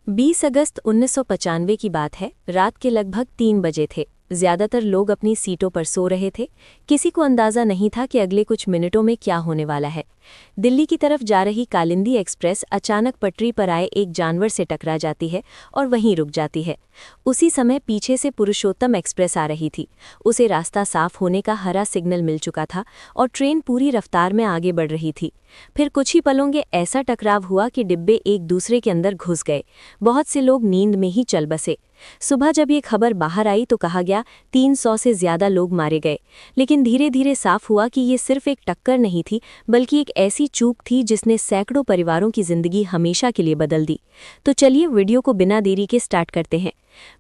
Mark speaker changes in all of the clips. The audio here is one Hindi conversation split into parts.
Speaker 1: 20 अगस्त 1995 की बात है। रात के लगभग 3 बजे थे। ज्यादातर लोग अपनी सीटों पर सो रहे थे। किसी को अंदाजा नहीं था कि अगले कुछ मिनटों में क्या होने वाला है। दिल्ली की तरफ जा रही कालिंदी एक्सप्रेस अचानक पटरी पर आए एक जानवर से टकरा जाती है और वहीं रुक जाती है। उसी समय पीछे से पुरुषोत्तम एक्सप्रेस आ रही थी। उसे रास्ता साफ होने का हरा सिग्नल मिल चुका था और ट्रेन पूरी रफ्तार में आगे बढ़ रही थी। फिर कुछ ही पलों में ऐसा टकराव हुआ कि डिब्बे एक दूसरे के अंदर घुस गए। बहुत से लोग नींद में ही चल बसे। सुबह जब ये खबर बाहर आई तो कहा गया 300 से ज्यादा लोग मारे गए। लेकिन धीरे धीरे साफ हुआ कि ये सिर्फ एक टक्कर नहीं थी, बल्कि एक ऐसी चूक थी जिसने सैकड़ों परिवारों की जिंदगी हमेशा के लिए बदल दी। तो चलिए वीडियो को बिना देरी के स्टार्ट करते हैं।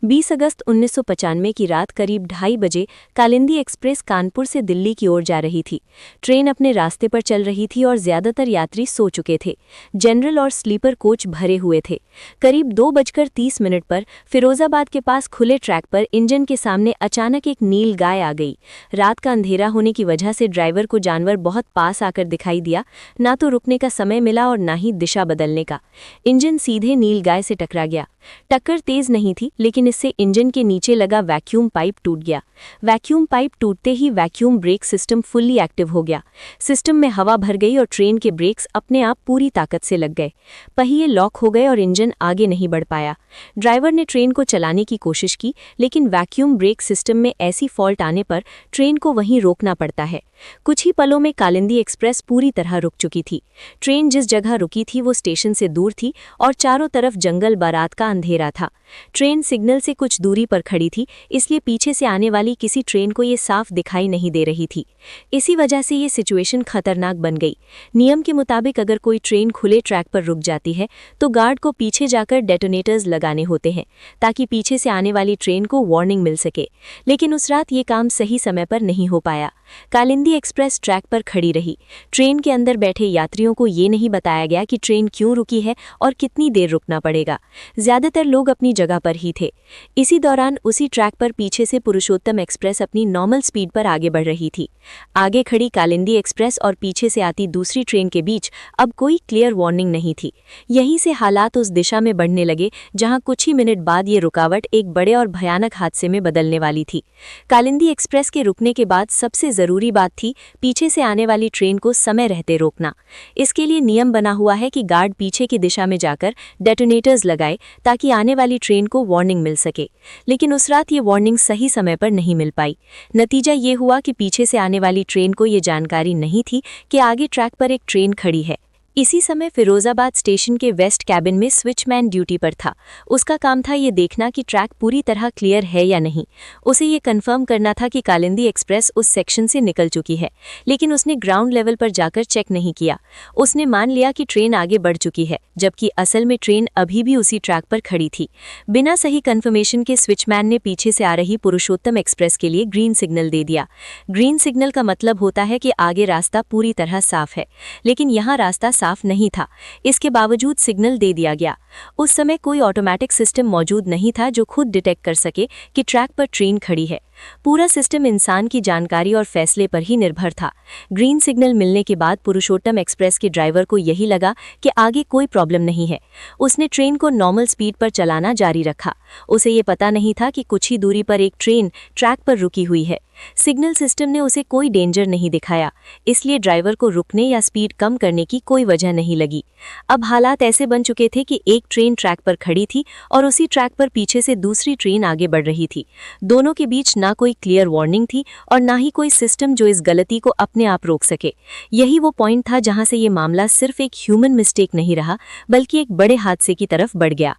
Speaker 1: 20 अगस्त 1995 की रात करीब 2:30 बजे कालिंदी एक्सप्रेस कानपुर से दिल्ली की ओर जा रही थी। ट्रेन अपने रास्ते पर चल रही थी और ज्यादातर यात्री सो चुके थे। जनरल और स्लीपर कोच भरे हुए थे। करीब 2:30 पर फिरोजाबाद के पास खुले ट्रैक पर इंजन के सामने अचानक एक नील गाय आ गई। रात का अंधेरा होने की वजह से ड्राइवर को जानवर बहुत पास आकर दिखाई दिया। ना तो रुकने का समय मिला और ना ही दिशा बदलने का। इंजन सीधे नील गाय से टकरा गया। टक्कर तेज नहीं थी, लेकिन इससे इंजन के नीचे लगा वैक्यूम पाइप टूट गया। वैक्यूम पाइप टूटते ही vacuum brake system fully active हो गया। सिस्टम में हवा भर गई और ट्रेन के ब्रेक्स अपने आप पूरी ताकत से लग गए। पहिए लॉक हो गए और इंजन आगे नहीं बढ़ पाया। ड्राइवर ने ट्रेन को चलाने की कोशिश की, लेकिन वैक्यूम ब्रेक सिस्टम में ऐसी फॉल्ट आने पर ट्रेन को वहीं रोकना पड़ता है। कुछ ही पलों में कालिंदी एक्सप्रेस पूरी तरह रुक चुकी थी। ट्रेन जिस जगह रुकी थी वो स्टेशन से दूर थी और चारों तरफ जंगल बारात का अंधेरा था। ट्रेन सिग्नल से कुछ दूरी पर खड़ी थी, इसलिए पीछे से आने वाली किसी ट्रेन को ये साफ दिखाई नहीं दे रही थी। इसी वजह से ये सिचुएशन खतरनाक बन गई। नियम के मुताबिक अगर कोई ट्रेन खुले ट्रैक पर रुक जाती है तो गार्ड को पीछे जाकर डेटोनेटर्स लगाने होते हैं, ताकि पीछे से आने वाली ट्रेन को वार्निंग मिल सके। लेकिन उस रात ये काम सही समय पर नहीं हो पाया। कालिंदी एक्सप्रेस ट्रैक पर खड़ी रही। ट्रेन के अंदर बैठे यात्रियों को ये नहीं बताया गया कि ट्रेन क्यों रुकी है और कितनी देर रुकना पड़ेगा। ज्यादातर लोग अपनी जगह पर ही थे। इसी दौरान उसी ट्रैक पर पीछे से पुरुषोत्तम एक्सप्रेस अपनी नॉर्मल स्पीड पर आगे बढ़ रही थी। आगे खड़ी कालिंदी एक्सप्रेस और पीछे से आती दूसरी ट्रेन के बीच अब कोई क्लियर वार्निंग नहीं थी। यहीं से हालात उस दिशा में बढ़ने लगे जहां कुछ ही मिनट बाद ये रुकावट एक बड़े और भयानक हादसे में बदलने वाली थी। कालिंदी एक्सप्रेस के रुकने के बाद सबसे जरूरी बात थी पीछे से आने वाली ट्रेन को समय रहते रोकना। इसके लिए नियम बना हुआ है कि गार्ड पीछे की दिशा में जाकर डेटोनेटर्स लगाए, ताकि आने वाली ट्रेन को वार्निंग मिल सके। लेकिन उस रात ये वार्निंग सही समय पर नहीं मिल पाई। नतीजा ये हुआ कि पीछे से आने वाली ट्रेन को ये जानकारी नहीं थी कि आगे ट्रैक पर एक ट्रेन खड़ी है। इसी समय फिरोजाबाद स्टेशन के वेस्ट कैबिन में स्विचमैन ड्यूटी पर था। उसका काम था ये देखना कि ट्रैक पूरी तरह क्लियर है या नहीं। उसे ये कंफर्म करना था कि कालिंदी एक्सप्रेस उस सेक्शन से निकल चुकी है, लेकिन उसने ग्राउंड लेवल पर जाकर चेक नहीं किया। उसने मान लिया कि ट्रेन आगे बढ़ चुकी है, जबकि असल में ट्रेन अभी भी उसी ट्रैक पर खड़ी थी। बिना सही कंफर्मेशन के स्विचमैन ने पीछे से आ रही पुरुषोत्तम एक्सप्रेस के लिए ग्रीन सिग्नल दे दिया। ग्रीन सिग्नल का मतलब होता है कि आगे रास्ता पूरी तरह साफ है, लेकिन यहाँ रास्ता साफ नहीं था। इसके बावजूद सिग्नल दे दिया गया। उस समय कोई ऑटोमेटिक सिस्टम मौजूद नहीं था जो खुद डिटेक्ट कर सके कि ट्रैक पर ट्रेन खड़ी है। पूरा सिस्टम इंसान की जानकारी और फैसले पर ही निर्भर था। ग्रीन सिग्नल मिलने के बाद पुरुषोत्तम एक्सप्रेस के ड्राइवर को यही लगा कि आगे कोई प्रॉब्लम नहीं है। उसने ट्रेन को नॉर्मल स्पीड पर चलाना जारी रखा। उसे ये पता नहीं था कि कुछ ही दूरी पर एक ट्रेन ट्रैक पर रुकी हुई है। सिग्नल सिस्टम ने उसे कोई डेंजर नहीं दिखाया, इसलिए ड्राइवर को रुकने या स्पीड कम करने की कोई वजह नहीं लगी। अब हालात ऐसे बन चुके थे कि एक ट्रेन ट्रैक पर खड़ी थी और उसी ट्रैक पर पीछे से दूसरी ट्रेन आगे बढ़ रही थी। दोनों के बीच ना कोई क्लियर वार्निंग थी और ना ही कोई सिस्टम जो इस गलती को अपने आप रोक सके। यही वो पॉइंट था जहां से ये मामला सिर्फ एक ह्यूमन मिस्टेक नहीं रहा, बल्कि एक बड़े हादसे की तरफ बढ़ गया।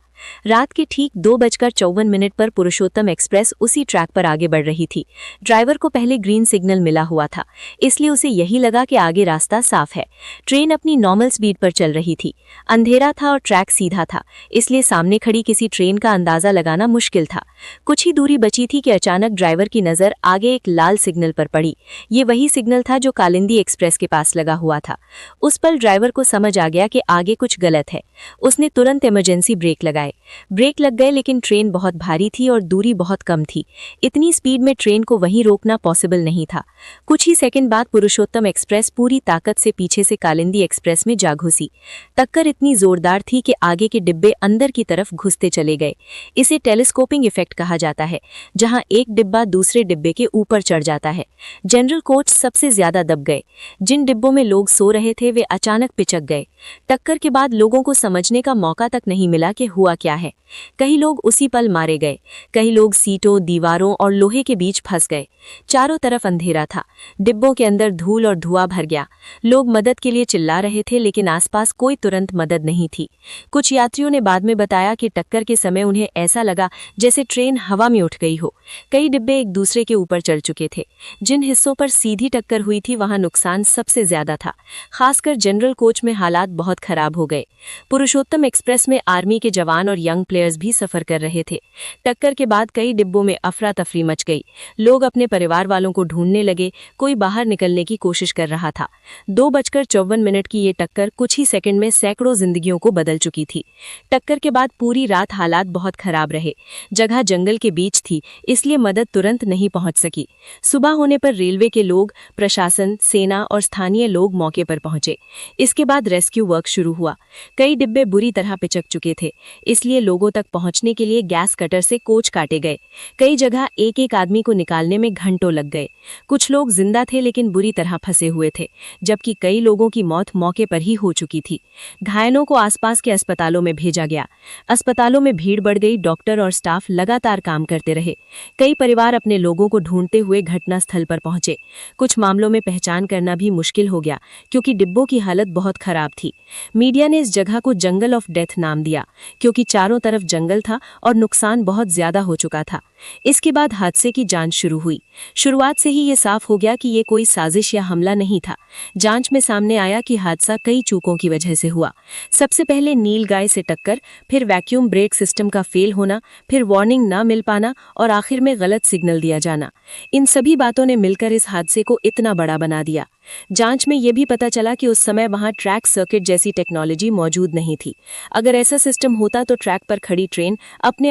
Speaker 1: रात के ठीक 2:54 पर पुरुषोत्तम एक्सप्रेस उसी ट्रैक पर आगे बढ़ रही थी। ड्राइवर को पहले ग्रीन सिग्नल मिला हुआ था, इसलिए उसे यही लगा कि आगे रास्ता साफ है। ट्रेन अपनी नॉर्मल स्पीड पर चल रही थी। अंधेरा था और ट्रैक सीधा था, इसलिए सामने खड़ी किसी ट्रेन का अंदाजा लगाना मुश्किल था। कुछ ही दूरी बची थी कि अचानक ड्राइवर की नज़र आगे एक लाल सिग्नल पर पड़ी। ये वही सिग्नल था जो कालिंदी एक्सप्रेस के पास लगा हुआ था। उस पल ड्राइवर को समझ आ गया कि आगे कुछ गलत है। उसने तुरंत इमरजेंसी ब्रेक लगाया। टकराए। ब्रेक लग गए लेकिन ट्रेन बहुत भारी थी और दूरी बहुत कम थी। इतनी स्पीड में ट्रेन को वहीं रोकना पॉसिबल नहीं था। कुछ ही सेकंड बाद पुरुषोत्तम एक्सप्रेस पूरी ताकत से पीछे से कालिंदी एक्सप्रेस में जा घुसी। टक्कर इतनी जोरदार थी कि आगे के डिब्बे अंदर की तरफ घुसते चले गए। इसे टेलीस्कोपिंग इफेक्ट कहा जाता है, जहां एक डिब्बा दूसरे डिब्बे के ऊपर चढ़ जाता है। जनरल कोच सबसे ज्यादा दब गए। जिन डिब्बों में लोग सो रहे थे वे अचानक पिचक गए। टक्कर के बाद लोगों को समझने का मौका तक नहीं मिला कि हुआ क्या है। कई लोग उसी पल मारे गए, कई लोग सीटों, दीवारों और लोहे के बीच फंस गए। चारों तरफ अंधेरा था, डिब्बों के अंदर धूल और धुआं भर गया। लोग मदद के लिए चिल्ला रहे थे लेकिन आसपास कोई तुरंत मदद नहीं थी। कुछ यात्रियों ने बाद में बताया कि टक्कर के समय उन्हें ऐसा लगा जैसे ट्रेन हवा में उठ गई हो। कई डिब्बे एक दूसरे के ऊपर चढ़ चुके थे। जिन हिस्सों पर सीधी टक्कर हुई थी वहां नुकसान सबसे ज्यादा था। खासकर जनरल कोच में हालात बहुत खराब हो गए। पुरुषोत्तम एक्सप्रेस में आर्मी के जवान और यंग प्लेयर्स भी सफर कर रहे थे। टक्कर के बाद कई डिब्बों में अफरा तफरी मच गई। लोग अपने परिवार वालों को ढूंढने लगे, कोई बाहर निकलने की कोशिश कर रहा था। 2:54 की ये टक्कर कुछ ही सेकंड में सैकड़ों जिंदगियों को बदल चुकी थी। टक्कर के बाद पूरी रात हालात बहुत खराब रहे। जगह जंगल के बीच थी, इसलिए मदद तुरंत नहीं पहुंच सकी। सुबह होने पर रेलवे के लोग, प्रशासन, सेना और स्थानीय लोग मौके पर पहुंचे। इसके बाद रेस्क्यू वर्क शुरू हुआ। कई डिब्बे बुरी तरह पिचक चुके थे, इसलिए लोगों तक पहुंचने के लिए गैस कटर से कोच काटे गए। कई जगह एक एक आदमी को निकालने में घंटों लग गए। कुछ लोग जिंदा थे लेकिन बुरी तरह फंसे हुए थे, जबकि कई लोगों की मौत मौके पर ही हो चुकी थी। घायलों को आसपास के अस्पतालों में भेजा गया। अस्पतालों में भीड़ बढ़ गई, डॉक्टर और स्टाफ लगातार काम करते रहे। कई परिवार अपने लोगों को ढूंढते हुए घटनास्थल पर पहुंचे। कुछ मामलों में पहचान करना भी मुश्किल हो गया क्योंकि डिब्बों की हालत बहुत खराब थी। मीडिया ने इस जगह को जंगल ऑफ डेथ नाम दिया क्योंकि चारों तरफ जंगल था और नुकसान बहुत ज्यादा हो चुका था। इसके बाद हादसे की जांच शुरू हुई। शुरुआत से ही ये साफ हो गया कि ये कोई साजिश या हमला नहीं था। जांच में सामने आया कि हादसा कई चूकों की वजह से हुआ। सबसे पहले नीलगाय से टक्कर, फिर वैक्यूम ब्रेक सिस्टम का फेल होना, फिर वार्निंग न मिल पाना और आखिर में गलत सिग्नल दिया जाना। इन सभी बातों ने मिलकर इस हादसे को इतना बड़ा बना दिया। जांच में यह भी पता चला कि उस समय वहां ट्रैक सर्किट जैसी टेक्नोलॉजी मौजूद नहीं थी। अगर ऐसा सिस्टम होता तो ट्रैक पर खड़ी ट्रेन अपने